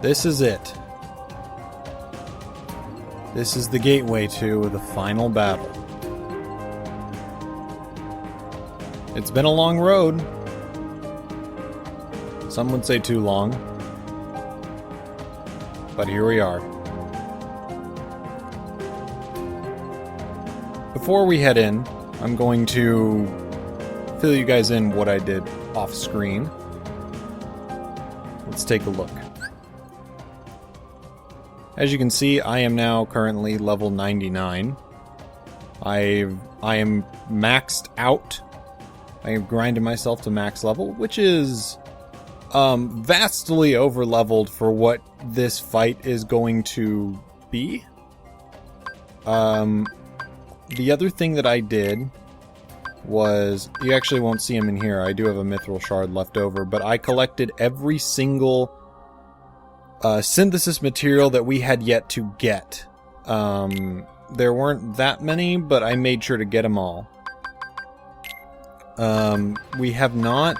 This is it. This is the gateway to the final battle. It's been a long road. Some would say too long. But here we are. Before we head in, I'm going to fill you guys in what I did off screen. Let's take a look. As you can see, I am now currently level 99. I am maxed out. I have grinded myself to max level, which is vastly over-leveled for what this fight is going to be. The other thing that I did was, you actually won't see him in here, I do have a mithril shard left over, but I collected every single synthesis material that we had yet to get. There weren't that many, but I made sure to get them all. We have not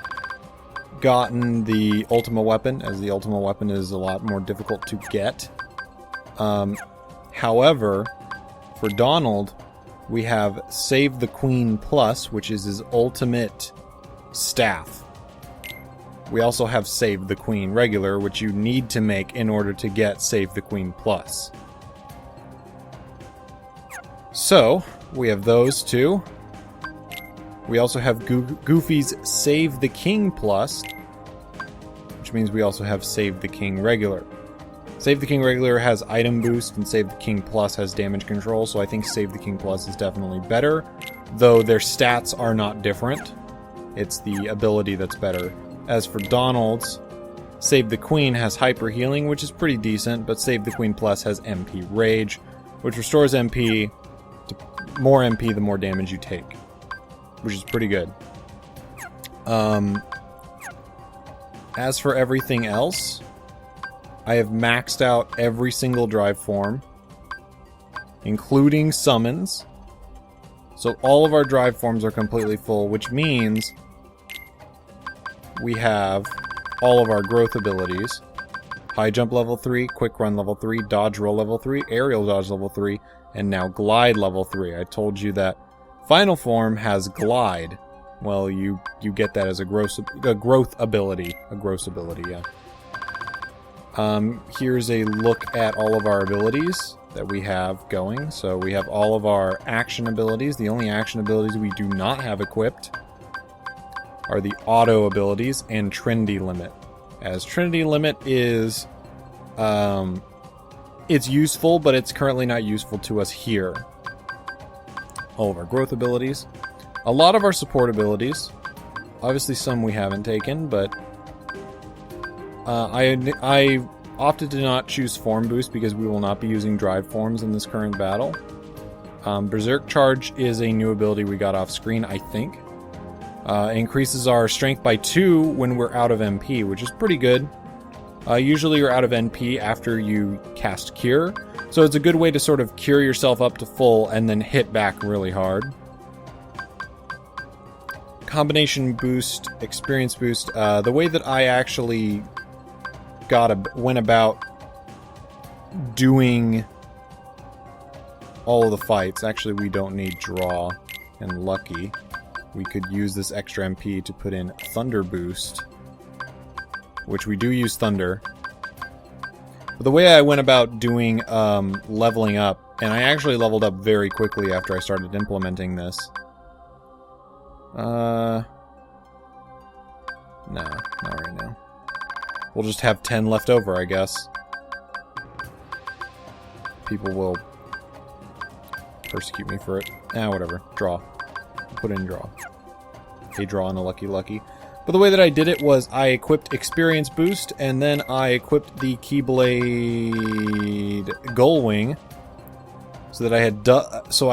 gotten the Ultima weapon, as the Ultima weapon is a lot more difficult to get. However, for Donald, we have Save the Queen Plus, which is his ultimate staff. We also have Save the Queen Regular, which you need to make in order to get Save the Queen Plus. So, we have those two. We also have Goofy's Save the King Plus, which means we also have Save the King Regular. Save the King Regular has item boost, and Save the King Plus has damage control, so I think Save the King Plus is definitely better, though their stats are not different. It's the ability that's better. As for Donald's, Save the Queen has Hyper Healing, which is pretty decent, but Save the Queen Plus has MP Rage, which restores MP to more MP the more damage you take, which is pretty good. As for everything else, I have maxed out every single drive form, including summons. So all of our drive forms are completely full, which means we have all of our growth abilities. High jump level 3, quick run level 3, dodge roll level 3, aerial dodge level 3, and now glide level 3. I told you that final form has glide. Well, you get that as a growth ability. A gross ability, yeah. Here's a look at all of our abilities that we have going. So we have all of our action abilities. The only action abilities we do not have equipped are the auto abilities and Trinity Limit. As Trinity Limit is, it's useful, but it's currently not useful to us here. All of our growth abilities. A lot of our support abilities. Obviously some we haven't taken, but I opted to not choose Form Boost because we will not be using Drive Forms in this current battle. Berserk Charge is a new ability we got off screen, I think. Increases our strength by 2 when we're out of MP, which is pretty good. Usually you're out of NP after you cast Cure, so it's a good way to sort of cure yourself up to full and then hit back really hard. Combination boost, experience boost. The way that I actually went about doing all of the fights. Actually, we don't need draw and lucky. We could use this extra MP to put in Thunder Boost, which we do use Thunder. But the way I went about doing leveling up, and I actually leveled up very quickly after I started implementing this. No, not right now. We'll just have 10 left over, I guess. People will persecute me for it. Whatever. Draw. Put in draw. A draw and a lucky. But the way that I did it was I equipped Experience Boost, and then I equipped the Keyblade Gull Wing, so that I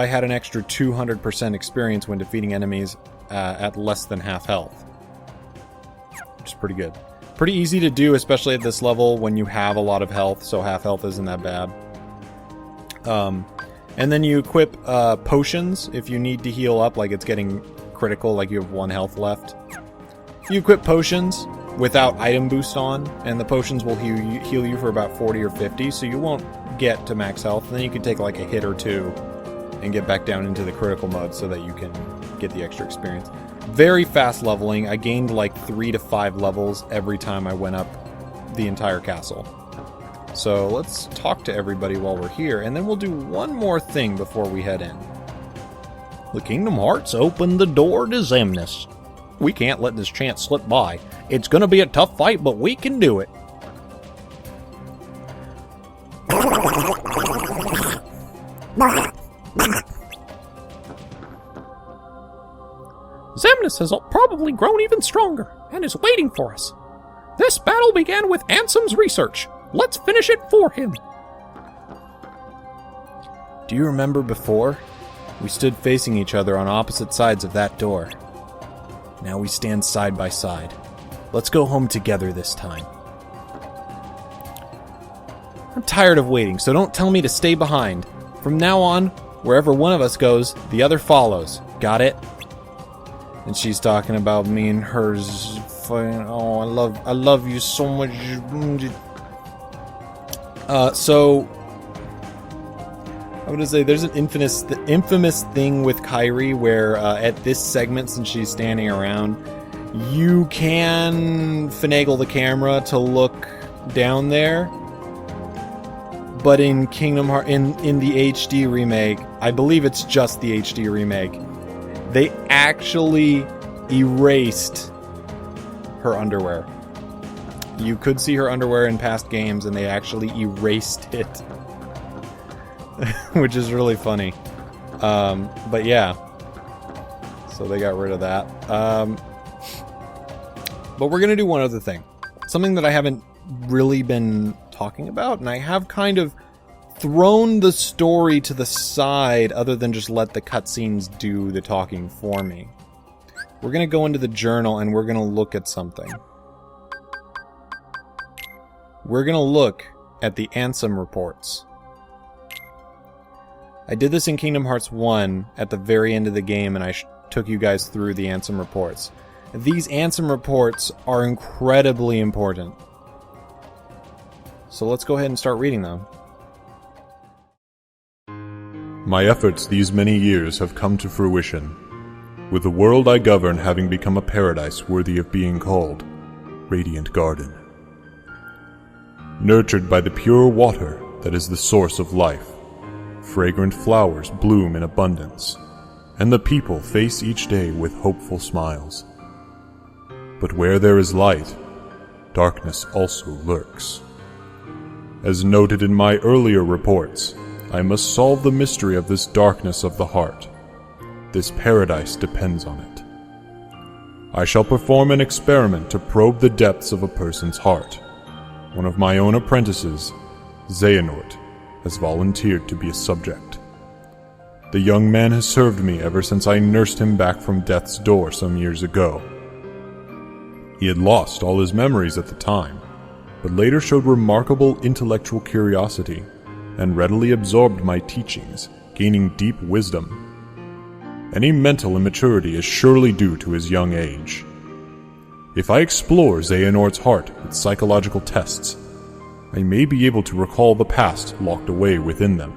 had an extra 200% experience when defeating enemies at less than half health. Which is pretty good. Pretty easy to do, especially at this level when you have a lot of health, so half health isn't that bad. And then you equip potions if you need to heal up, like it's getting critical, like you have 1 health left. You equip potions, without item boost on, and the potions will heal you for about 40 or 50, so you won't get to max health. And then you can take like a hit or two and get back down into the critical mode so that you can get the extra experience. Very fast leveling. I gained like 3 to 5 levels every time I went up the entire castle. So let's talk to everybody while we're here, and then we'll do one more thing before we head in. The Kingdom Hearts opened the door to Xemnas. We can't let this chance slip by. It's gonna be a tough fight, but we can do it. Xemnas has probably grown even stronger, and is waiting for us. This battle began with Ansem's research. Let's finish it for him. Do you remember before? We stood facing each other on opposite sides of that door. Now we stand side by side. Let's go home together this time. I'm tired of waiting, so don't tell me to stay behind. From now on, wherever one of us goes, the other follows. Got it? And she's talking about me and hers. Oh, I love you so much. So I would say there's an infamous thing with Kairi where at this segment, since she's standing around, you can finagle the camera to look down there. But in Kingdom Hearts, in the HD remake, I believe it's just the HD remake, they actually erased her underwear. You could see her underwear in past games, and they actually erased it. Which is really funny. But yeah. So they got rid of that. But we're going to do one other thing. Something that I haven't really been talking about, and I have kind of thrown the story to the side other than just let the cutscenes do the talking for me. We're going to go into the journal and we're going to look at something. We're going to look at the Ansem Reports. I did this in Kingdom Hearts 1 at the very end of the game, and I took you guys through the Ansem Reports. These Ansem Reports are incredibly important. So let's go ahead and start reading them. My efforts these many years have come to fruition, with the world I govern having become a paradise worthy of being called Radiant Garden. Nurtured by the pure water that is the source of life, fragrant flowers bloom in abundance, and the people face each day with hopeful smiles. But where there is light, darkness also lurks. As noted in my earlier reports, I must solve the mystery of this darkness of the heart. This paradise depends on it. I shall perform an experiment to probe the depths of a person's heart. One of my own apprentices, Xehanort, has volunteered to be a subject. The young man has served me ever since I nursed him back from death's door some years ago. He had lost all his memories at the time, but later showed remarkable intellectual curiosity and readily absorbed my teachings, gaining deep wisdom. Any mental immaturity is surely due to his young age. If I explore Xehanort's heart with psychological tests, I may be able to recall the past locked away within them.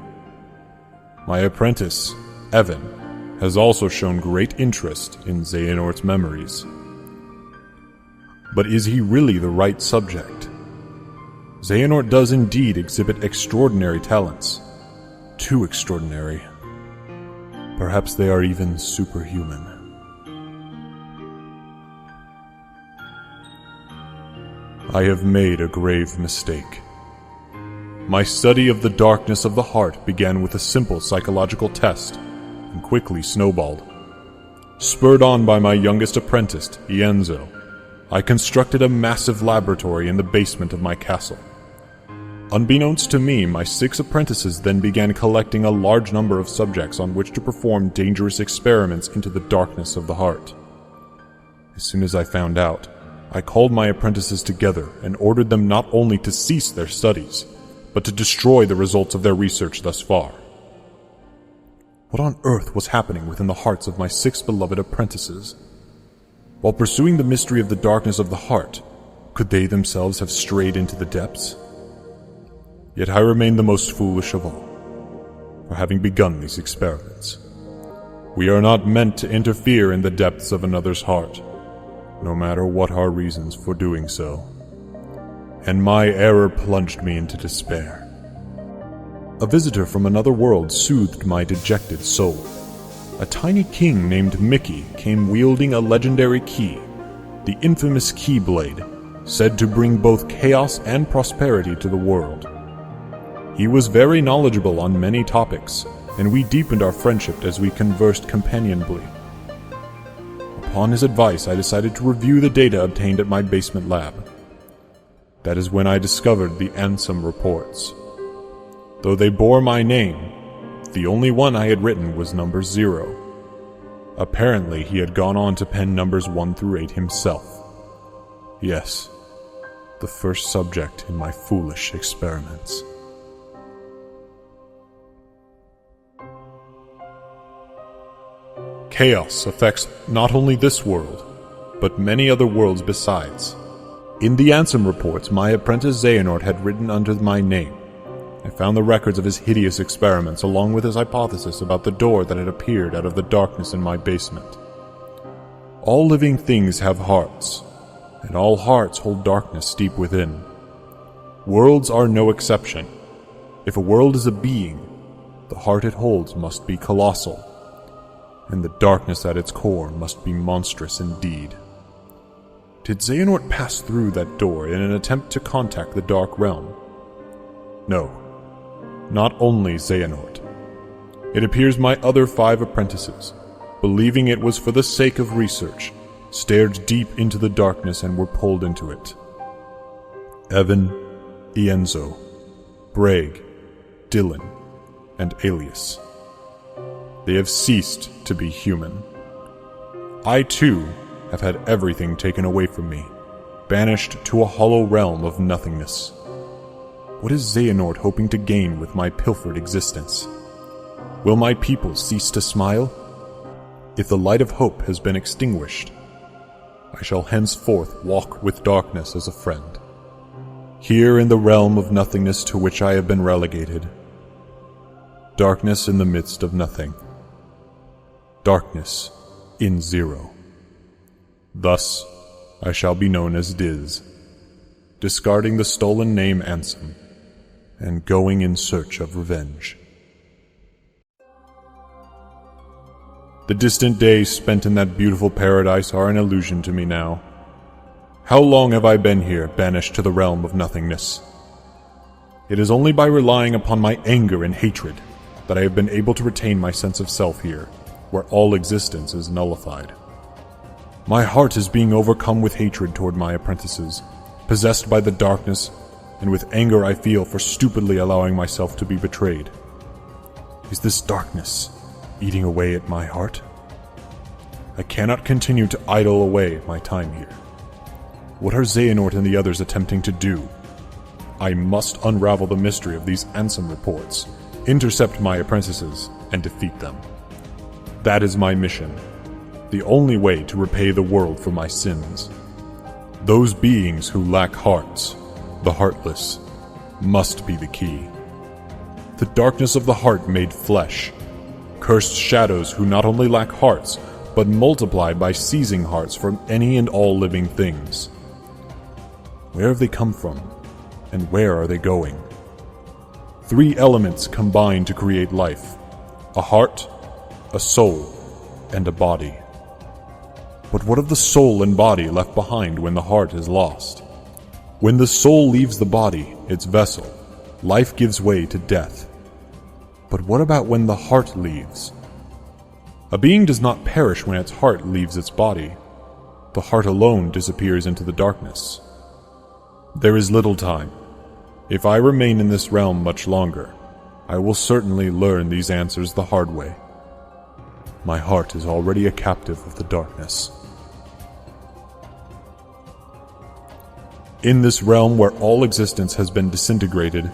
My apprentice, Evan, has also shown great interest in Xehanort's memories. But is he really the right subject? Xehanort does indeed exhibit extraordinary talents. Too extraordinary. Perhaps they are even superhuman. I have made a grave mistake. My study of the darkness of the heart began with a simple psychological test, and quickly snowballed. Spurred on by my youngest apprentice, Ienzo, I constructed a massive laboratory in the basement of my castle. Unbeknownst to me, my 6 apprentices then began collecting a large number of subjects on which to perform dangerous experiments into the darkness of the heart. As soon as I found out, I called my apprentices together and ordered them not only to cease their studies, but to destroy the results of their research thus far. What on earth was happening within the hearts of my 6 beloved apprentices? While pursuing the mystery of the darkness of the heart, Could they themselves have strayed into the depths? Yet I remain the most foolish of all, for having begun these experiments. We are not meant to interfere in the depths of another's heart, no matter what our reasons for doing so. And my error plunged me into despair. A visitor from another world soothed my dejected soul. A tiny king named Mickey came wielding a legendary key, the infamous Keyblade, said to bring both chaos and prosperity to the world. He was very knowledgeable on many topics, and we deepened our friendship as we conversed companionably. Upon his advice, I decided to review the data obtained at my basement lab. That is when I discovered the Ansem Reports. Though they bore my name, the only one I had written was number 0. Apparently, he had gone on to pen numbers 1 through 8 himself. Yes, the first subject in my foolish experiments. Chaos affects not only this world, but many other worlds besides. In the Ansem Reports, my apprentice Xehanort had written under my name. I found the records of his hideous experiments along with his hypothesis about the door that had appeared out of the darkness in my basement. All living things have hearts, and all hearts hold darkness deep within. Worlds are no exception. If a world is a being, the heart it holds must be colossal, and the darkness at its core must be monstrous indeed. Did Xehanort pass through that door in an attempt to contact the Dark Realm? No. Not only Xehanort. It appears my other 5 apprentices, believing it was for the sake of research, stared deep into the darkness and were pulled into it. Evan, Ienzo, Bragg, Dylan, and Alias. They have ceased to be human. I, too, have had everything taken away from me, banished to a hollow realm of nothingness. What is Xehanort hoping to gain with my pilfered existence? Will my people cease to smile? If the light of hope has been extinguished, I shall henceforth walk with darkness as a friend. Here in the realm of nothingness to which I have been relegated. Darkness in the midst of nothing. Darkness in zero. Thus, I shall be known as Diz, discarding the stolen name Ansem, and going in search of revenge. The distant days spent in that beautiful paradise are an illusion to me now. How long have I been here, banished to the realm of nothingness? It is only by relying upon my anger and hatred that I have been able to retain my sense of self here, where all existence is nullified. My heart is being overcome with hatred toward my apprentices, possessed by the darkness, and with anger I feel for stupidly allowing myself to be betrayed. Is this darkness eating away at my heart? I cannot continue to idle away my time here. What are Xehanort and the others attempting to do? I must unravel the mystery of these Ansem Reports, intercept my apprentices, and defeat them. That is my mission, the only way to repay the world for my sins. Those beings who lack hearts, the heartless, must be the key. The darkness of the heart made flesh, cursed shadows who not only lack hearts, but multiply by seizing hearts from any and all living things. Where have they come from, and where are they going? 3 elements combine to create life: a heart, a soul, and a body. But what of the soul and body left behind when the heart is lost? When the soul leaves the body, its vessel, life gives way to death. But what about when the heart leaves? A being does not perish when its heart leaves its body. The heart alone disappears into the darkness. There is little time. If I remain in this realm much longer, I will certainly learn these answers the hard way. My heart is already a captive of the darkness. In this realm where all existence has been disintegrated,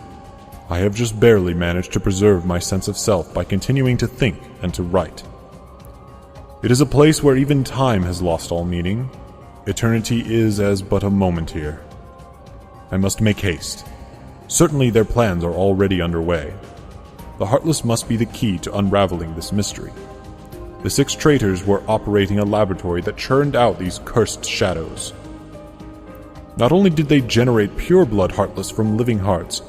I have just barely managed to preserve my sense of self by continuing to think and to write. It is a place where even time has lost all meaning. Eternity is as but a moment here. I must make haste. Certainly their plans are already underway. The Heartless must be the key to unraveling this mystery. The 6 traitors were operating a laboratory that churned out these cursed shadows. Not only did they generate pure-blood Heartless from living hearts,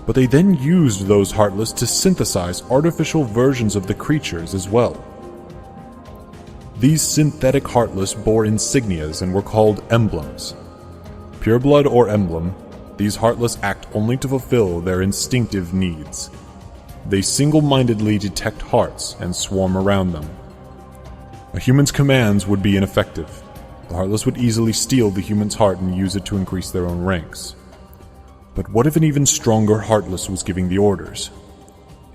but they then used those Heartless to synthesize artificial versions of the creatures as well. These synthetic Heartless bore insignias and were called emblems. Pureblood or emblem, these Heartless act only to fulfill their instinctive needs. They single-mindedly detect hearts and swarm around them. A human's commands would be ineffective. The Heartless would easily steal the human's heart and use it to increase their own ranks. But what if an even stronger Heartless was giving the orders?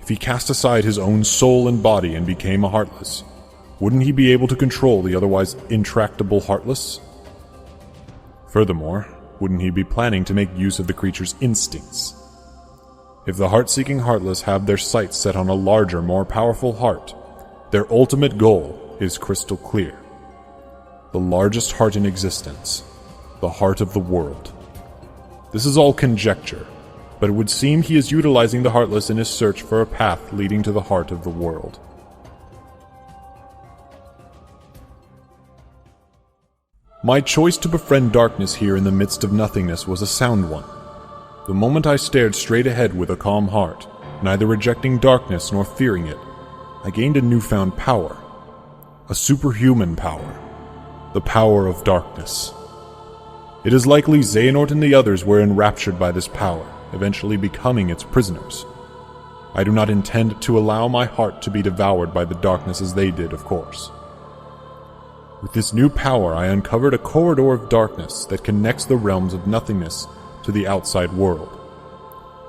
If he cast aside his own soul and body and became a Heartless, wouldn't he be able to control the otherwise intractable Heartless? Furthermore, wouldn't he be planning to make use of the creature's instincts? If the heart-seeking Heartless have their sights set on a larger, more powerful heart, their ultimate goal is crystal clear. The largest heart in existence, the heart of the world. This is all conjecture, but it would seem he is utilizing the Heartless in his search for a path leading to the heart of the world. My choice to befriend darkness here in the midst of nothingness was a sound one. The moment I stared straight ahead with a calm heart, neither rejecting darkness nor fearing it, I gained a newfound power. A superhuman power. The power of darkness. It is likely Xehanort and the others were enraptured by this power, eventually becoming its prisoners. I do not intend to allow my heart to be devoured by the darkness as they did, of course. With this new power, I uncovered a corridor of darkness that connects the realms of nothingness to the outside world.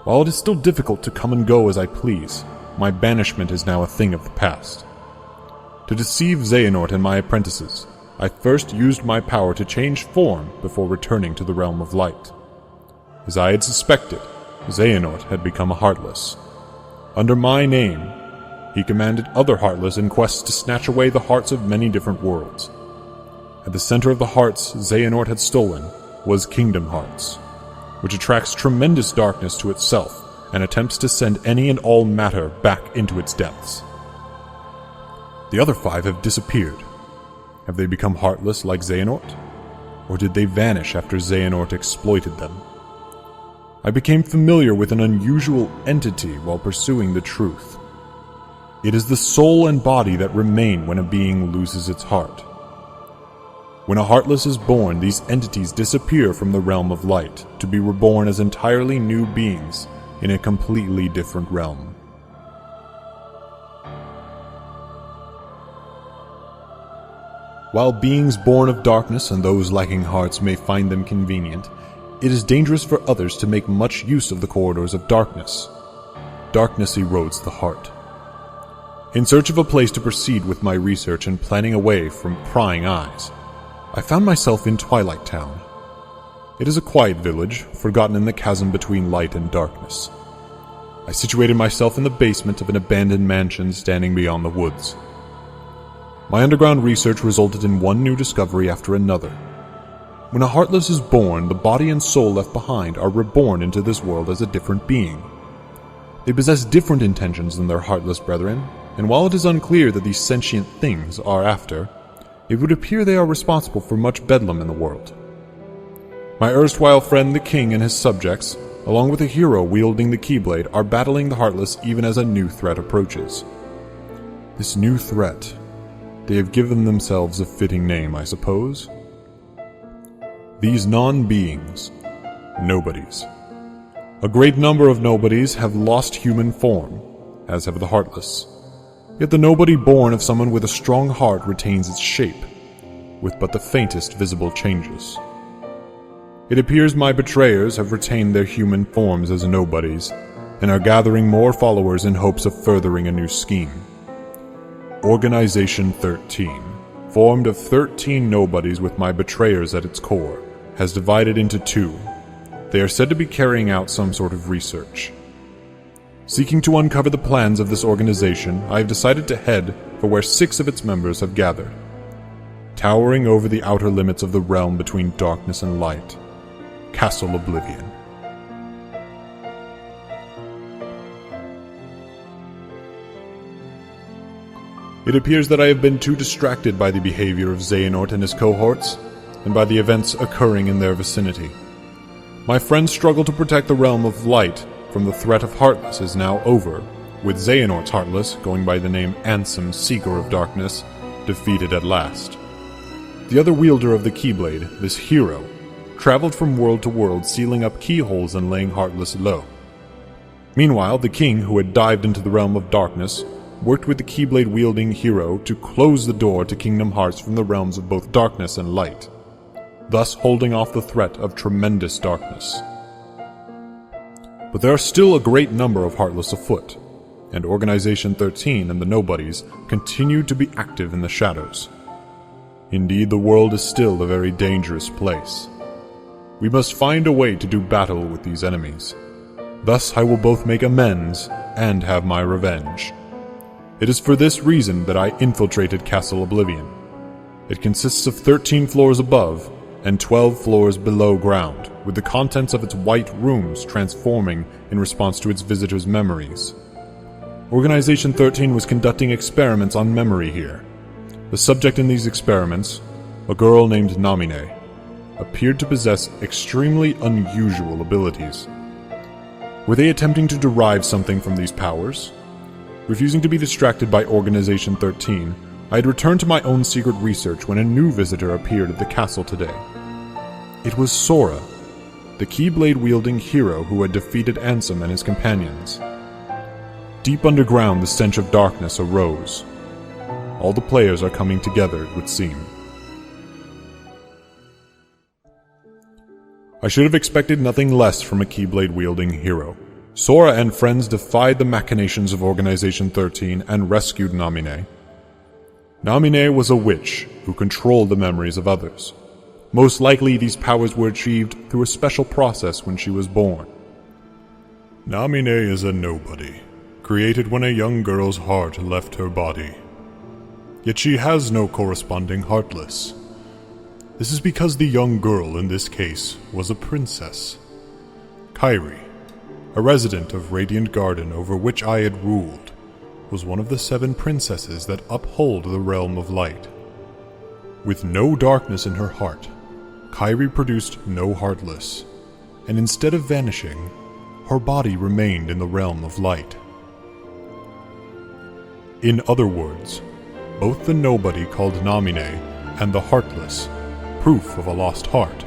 While it is still difficult to come and go as I please, my banishment is now a thing of the past. To deceive Xehanort and my apprentices, I first used my power to change form before returning to the realm of light. As I had suspected, Xehanort had become a Heartless. Under my name, he commanded other Heartless in quests to snatch away the hearts of many different worlds. At the center of the hearts Xehanort had stolen was Kingdom Hearts, which attracts tremendous darkness to itself and attempts to send any and all matter back into its depths. The other 5 have disappeared. Have they become Heartless like Xehanort? Or did they vanish after Xehanort exploited them? I became familiar with an unusual entity while pursuing the truth. It is the soul and body that remain when a being loses its heart. When a Heartless is born, these entities disappear from the realm of light, to be reborn as entirely new beings in a completely different realm. While beings born of darkness and those lacking hearts may find them convenient, it is dangerous for others to make much use of the corridors of darkness. Darkness erodes the heart. In search of a place to proceed with my research and planning away from prying eyes, I found myself in Twilight Town. It is a quiet village, forgotten in the chasm between light and darkness. I situated myself in the basement of an abandoned mansion standing beyond the woods. My underground research resulted in one new discovery after another. When a Heartless is born, the body and soul left behind are reborn into this world as a different being. They possess different intentions than their Heartless brethren, and while it is unclear that these sentient things are after, it would appear they are responsible for much bedlam in the world. My erstwhile friend the king and his subjects, along with a hero wielding the Keyblade, are battling the Heartless even as a new threat approaches. This new threat, they have given themselves a fitting name, I suppose. These non-beings, nobodies. A great number of nobodies have lost human form, as have the Heartless. Yet the nobody born of someone with a strong heart retains its shape, with but the faintest visible changes. It appears my betrayers have retained their human forms as nobodies, and are gathering more followers in hopes of furthering a new scheme. Organization 13, formed of 13 nobodies with my betrayers at its core, has divided into 2. They are said to be carrying out some sort of research. Seeking to uncover the plans of this organization, I have decided to head for where 6 of its members have gathered, towering over the outer limits of the realm between darkness and light. Castle Oblivion. It appears that I have been too distracted by the behavior of Xehanort and his cohorts, and by the events occurring in their vicinity. My friend's struggle to protect the realm of light from the threat of Heartless is now over, with Xehanort's Heartless, going by the name Ansem, Seeker of Darkness, defeated at last. The other wielder of the Keyblade, this hero, traveled from world to world, sealing up keyholes and laying Heartless low. Meanwhile, the king, who had dived into the realm of darkness, worked with the Keyblade-wielding hero to close the door to Kingdom Hearts from the realms of both darkness and light, thus holding off the threat of tremendous darkness. But there are still a great number of Heartless afoot, and Organization 13 and the Nobodies continue to be active in the shadows. Indeed, the world is still a very dangerous place. We must find a way to do battle with these enemies. Thus I will both make amends and have my revenge. It is for this reason that I infiltrated Castle Oblivion. It consists of 13 floors above and 12 floors below ground, with the contents of its white rooms transforming in response to its visitors' memories. Organization 13 was conducting experiments on memory here. The subject in these experiments, a girl named Namine, appeared to possess extremely unusual abilities. Were they attempting to derive something from these powers? Refusing to be distracted by Organization 13, I had returned to my own secret research when a new visitor appeared at the castle today. It was Sora, the Keyblade-wielding hero who had defeated Ansem and his companions. Deep underground, the stench of darkness arose. All the players are coming together, it would seem. I should have expected nothing less from a Keyblade-wielding hero. Sora and friends defied the machinations of Organization 13 and rescued Namine. Namine was a witch who controlled the memories of others. Most likely these powers were achieved through a special process when she was born. Namine is a nobody, created when a young girl's heart left her body. Yet she has no corresponding Heartless. This is because the young girl in this case was a princess. Kairi, a resident of Radiant Garden over which I had ruled, was one of the 7 princesses that uphold the realm of light. With no darkness in her heart, Kairi produced no Heartless, and instead of vanishing, her body remained in the realm of light. In other words, both the nobody called Namine and the Heartless, proof of a lost heart,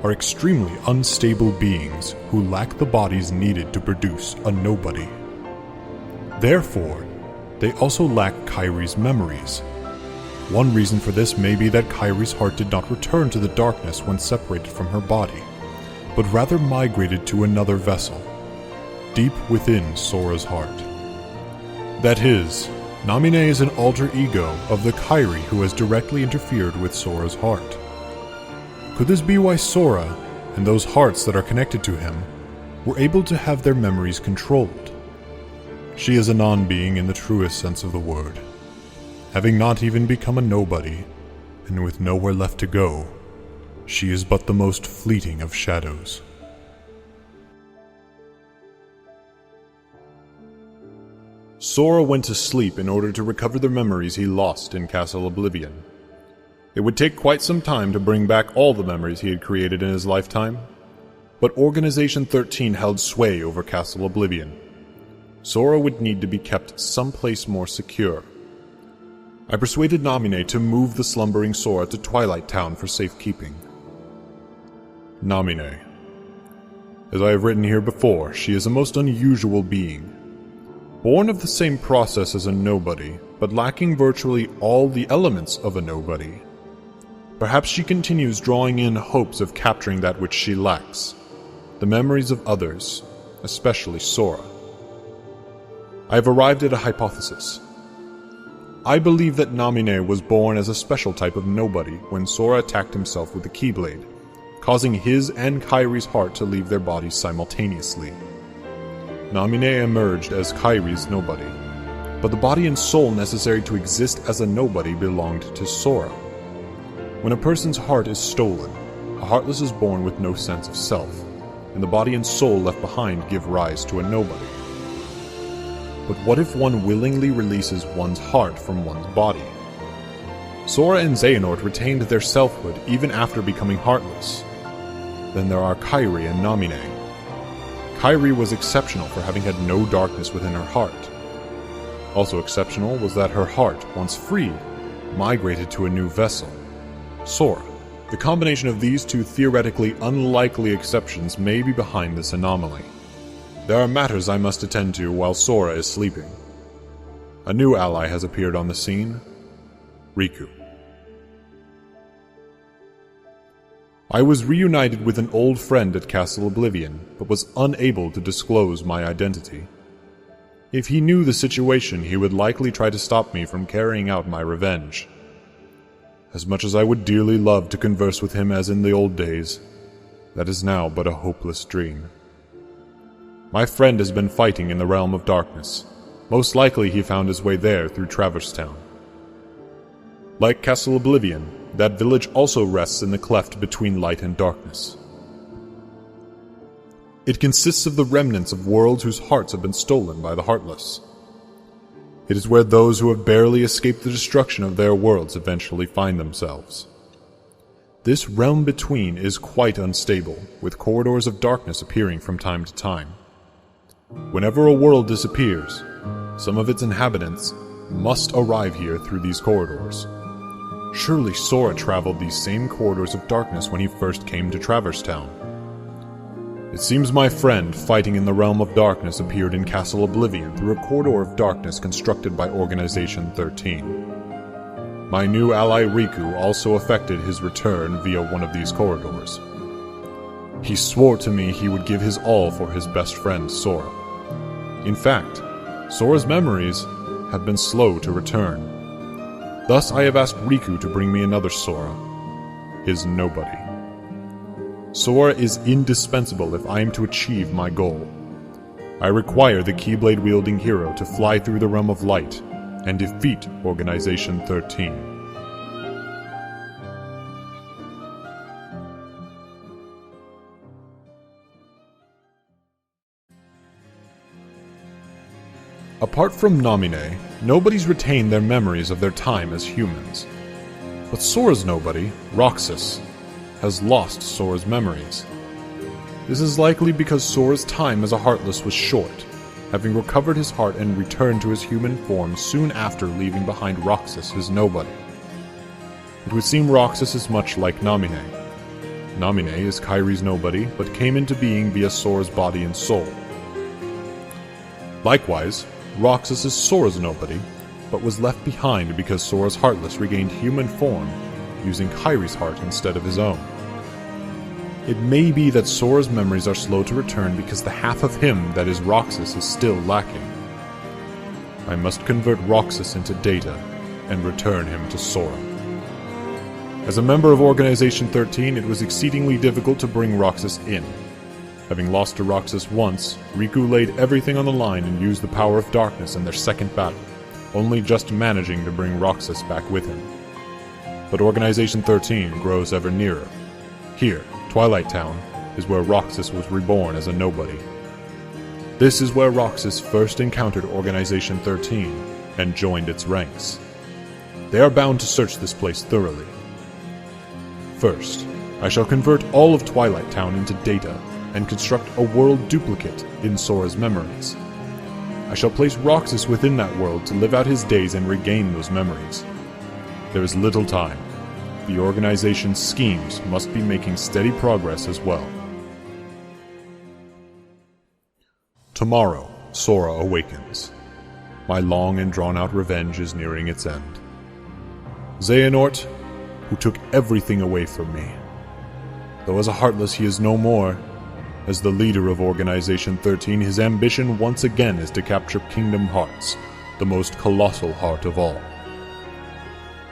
are extremely unstable beings who lack the bodies needed to produce a nobody. Therefore, they also lack Kairi's memories. One reason for this may be that Kairi's heart did not return to the darkness when separated from her body, but rather migrated to another vessel, deep within Sora's heart. That is, Namine is an alter ego of the Kairi who has directly interfered with Sora's heart. Could this be why Sora, and those hearts that are connected to him, were able to have their memories controlled? She is a non-being in the truest sense of the word. Having not even become a nobody, and with nowhere left to go, she is but the most fleeting of shadows. Sora went to sleep in order to recover the memories he lost in Castle Oblivion. It would take quite some time to bring back all the memories he had created in his lifetime, but Organization 13 held sway over Castle Oblivion. Sora would need to be kept someplace more secure. I persuaded Namine to move the slumbering Sora to Twilight Town for safekeeping. Namine. As I have written here before, she is a most unusual being. Born of the same process as a nobody, but lacking virtually all the elements of a nobody. Perhaps she continues drawing in hopes of capturing that which she lacks, the memories of others, especially Sora. I have arrived at a hypothesis. I believe that Namine was born as a special type of nobody when Sora attacked himself with the Keyblade, causing his and Kairi's heart to leave their bodies simultaneously. Namine emerged as Kairi's nobody, but the body and soul necessary to exist as a nobody belonged to Sora. When a person's heart is stolen, a Heartless is born with no sense of self, and the body and soul left behind give rise to a nobody. But what if one willingly releases one's heart from one's body? Sora and Xehanort retained their selfhood even after becoming heartless. Then there are Kairi and Namine. Kairi was exceptional for having had no darkness within her heart. Also exceptional was that her heart, once freed, migrated to a new vessel, Sora. The combination of these two theoretically unlikely exceptions may be behind this anomaly. There are matters I must attend to while Sora is sleeping. A new ally has appeared on the scene, Riku. I was reunited with an old friend at Castle Oblivion, but was unable to disclose my identity. If he knew the situation, he would likely try to stop me from carrying out my revenge. As much as I would dearly love to converse with him as in the old days, that is now but a hopeless dream. My friend has been fighting in the Realm of Darkness. Most likely he found his way there through Traverse Town. Like Castle Oblivion, that village also rests in the cleft between light and darkness. It consists of the remnants of worlds whose hearts have been stolen by the Heartless. It is where those who have barely escaped the destruction of their worlds eventually find themselves. This realm between is quite unstable, with corridors of darkness appearing from time to time. Whenever a world disappears, some of its inhabitants must arrive here through these corridors. Surely Sora traveled these same corridors of darkness when he first came to Traverse Town. It seems my friend, fighting in the Realm of Darkness, appeared in Castle Oblivion through a corridor of darkness constructed by Organization 13. My new ally Riku also effected his return via one of these corridors. He swore to me he would give his all for his best friend Sora. In fact, Sora's memories have been slow to return. Thus I have asked Riku to bring me another Sora, his nobody. Sora is indispensable if I am to achieve my goal. I require the Keyblade-wielding hero to fly through the Realm of Light and defeat Organization 13. Apart from Namine, nobody's retained their memories of their time as humans. But Sora's nobody, Roxas, has lost Sora's memories. This is likely because Sora's time as a Heartless was short, having recovered his heart and returned to his human form soon after leaving behind Roxas, his nobody. It would seem Roxas is much like Namine. Namine is Kairi's nobody, but came into being via Sora's body and soul. Likewise, Roxas is Sora's nobody, but was left behind because Sora's Heartless regained human form, using Kairi's heart instead of his own. It may be that Sora's memories are slow to return because the half of him that is Roxas is still lacking. I must convert Roxas into data and return him to Sora. As a member of Organization 13, it was exceedingly difficult to bring Roxas in. Having lost to Roxas once, Riku laid everything on the line and used the power of darkness in their second battle, only just managing to bring Roxas back with him. But Organization 13 grows ever nearer. Here, Twilight Town, is where Roxas was reborn as a nobody. This is where Roxas first encountered Organization 13 and joined its ranks. They are bound to search this place thoroughly. First, I shall convert all of Twilight Town into data and construct a world duplicate in Sora's memories. I shall place Roxas within that world to live out his days and regain those memories. There is little time. The organization's schemes must be making steady progress as well. Tomorrow, Sora awakens. My long and drawn-out revenge is nearing its end. Xehanort, who took everything away from me. Though as a Heartless he is no more, as the leader of Organization 13, his ambition once again is to capture Kingdom Hearts, the most colossal heart of all.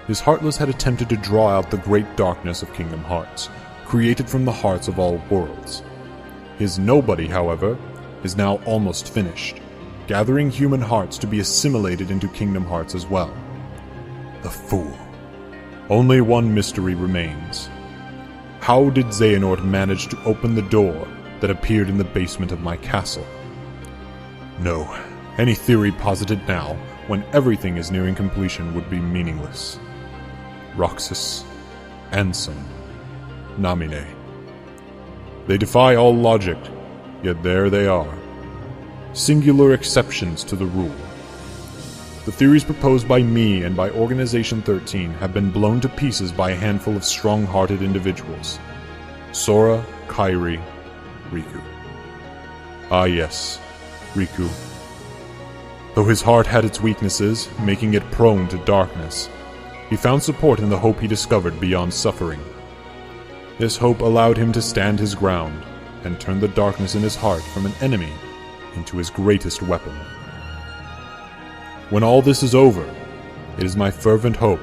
His Heartless had attempted to draw out the great darkness of Kingdom Hearts, created from the hearts of all worlds. His nobody, however, is now almost finished, gathering human hearts to be assimilated into Kingdom Hearts as well. The fool. Only one mystery remains. How did Xehanort manage to open the door that appeared in the basement of my castle? No, any theory posited now, when everything is nearing completion, would be meaningless. Roxas, Ansem, Namine. They defy all logic, yet there they are. Singular exceptions to the rule. The theories proposed by me and by Organization 13 have been blown to pieces by a handful of strong-hearted individuals. Sora, Kairi, Riku. Ah yes, Riku. Though his heart had its weaknesses, making it prone to darkness, he found support in the hope he discovered beyond suffering. This hope allowed him to stand his ground and turn the darkness in his heart from an enemy into his greatest weapon. When all this is over, it is my fervent hope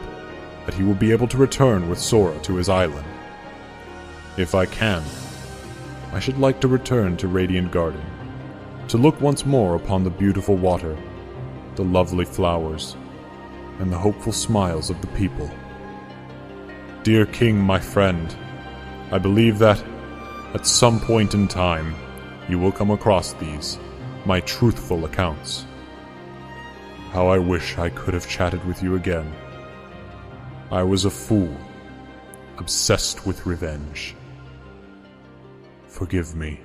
that he will be able to return with Sora to his island. If I can, I should like to return to Radiant Garden, to look once more upon the beautiful water, the lovely flowers, and the hopeful smiles of the people. Dear King, my friend, I believe that, at some point in time, you will come across these, my truthful accounts. How I wish I could have chatted with you again. I was a fool, obsessed with revenge. Forgive me.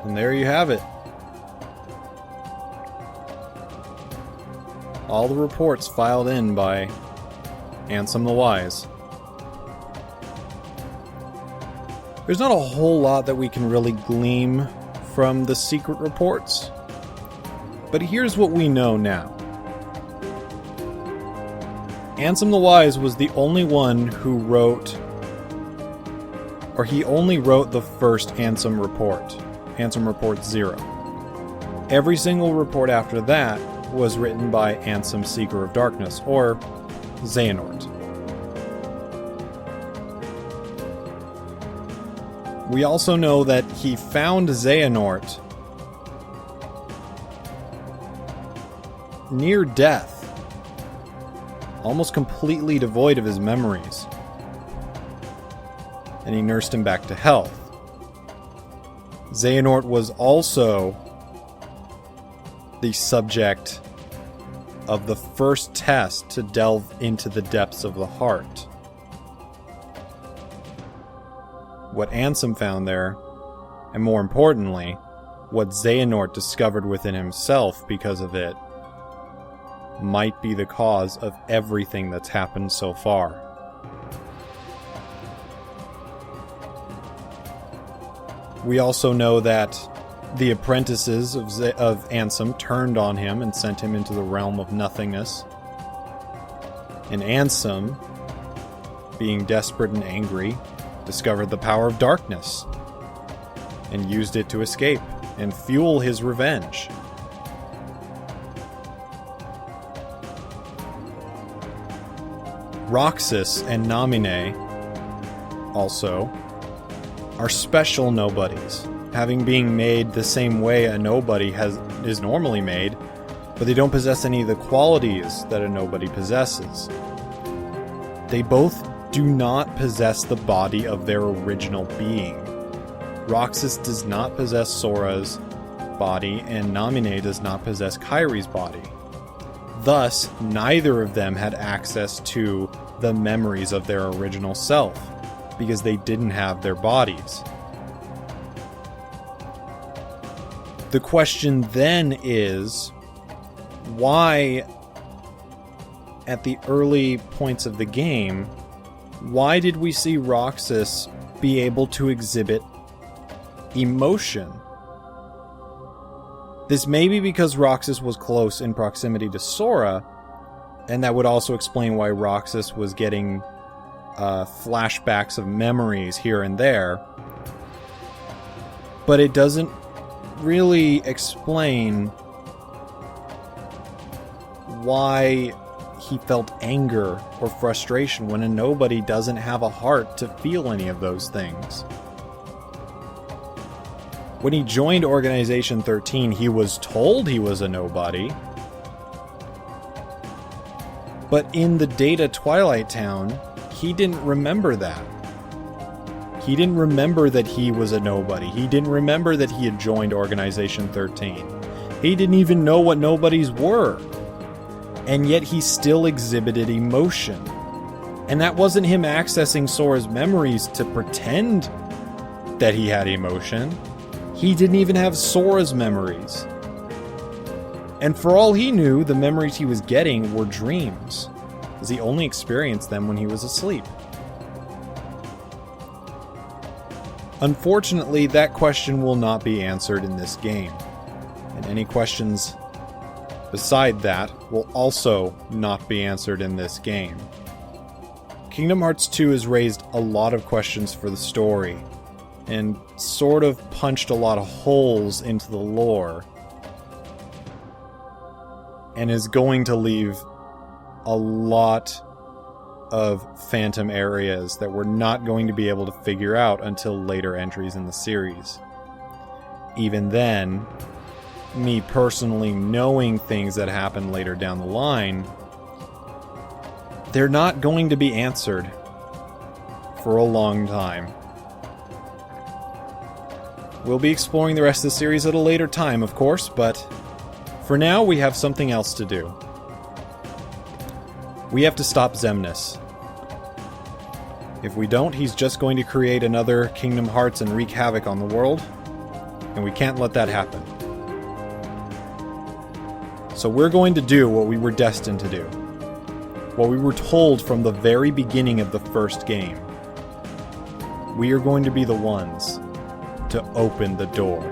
And there you have it. All the reports filed in by Ansem the Wise. There's not a whole lot that we can really glean from the secret reports, but here's what we know now. Ansem the Wise was the only one who wrote, or he only wrote the first Ansem report, Ansem Report 0. Every single report after that was written by Ansem Seeker of Darkness, or Xehanort. We also know that he found Xehanort near death, almost completely devoid of his memories, and he nursed him back to health. Xehanort was also the subject of the first test to delve into the depths of the heart. What Ansem found there, and more importantly, what Xehanort discovered within himself because of it, might be the cause of everything that's happened so far. We also know that the apprentices of Ansem turned on him and sent him into the realm of nothingness. And Ansem, being desperate and angry, discovered the power of darkness and used it to escape and fuel his revenge. Roxas and Namine also are special nobodies, having been made the same way a nobody is normally made, but they don't possess any of the qualities that a nobody possesses. They both do not possess the body of their original being. Roxas does not possess Sora's body, and Namine does not possess Kairi's body. Thus, neither of them had access to the memories of their original self, because they didn't have their bodies. The question then is, why, at the early points of the game, why did we see Roxas be able to exhibit emotion? This may be because Roxas was close in proximity to Sora, and that would also explain why Roxas was getting flashbacks of memories here and there. But it doesn't really explain why he felt anger or frustration when a nobody doesn't have a heart to feel any of those things. When he joined Organization 13, he was told he was a nobody. But in the data Twilight Town, he didn't remember that. He didn't remember that he was a nobody. He didn't remember that he had joined Organization 13. He didn't even know what nobodies were. And yet he still exhibited emotion. And that wasn't him accessing Sora's memories to pretend that he had emotion. He didn't even have Sora's memories. And for all he knew, the memories he was getting were dreams, as he only experienced them when he was asleep. Unfortunately, that question will not be answered in this game, and any questions beside that will also not be answered in this game. Kingdom Hearts 2 has raised a lot of questions for the story, and sort of punched a lot of holes into the lore, and is going to leave a lot of phantom areas that we're not going to be able to figure out until later entries in the series. Even then, me personally knowing things that happen later down the line, they're not going to be answered for a long time. We'll be exploring the rest of the series at a later time, of course, but for now we have something else to do. We have to stop Xemnas. If we don't, he's just going to create another Kingdom Hearts and wreak havoc on the world, and we can't let that happen. So we're going to do what we were destined to do. What we were told from the very beginning of the first game. We are going to be the ones to open the door.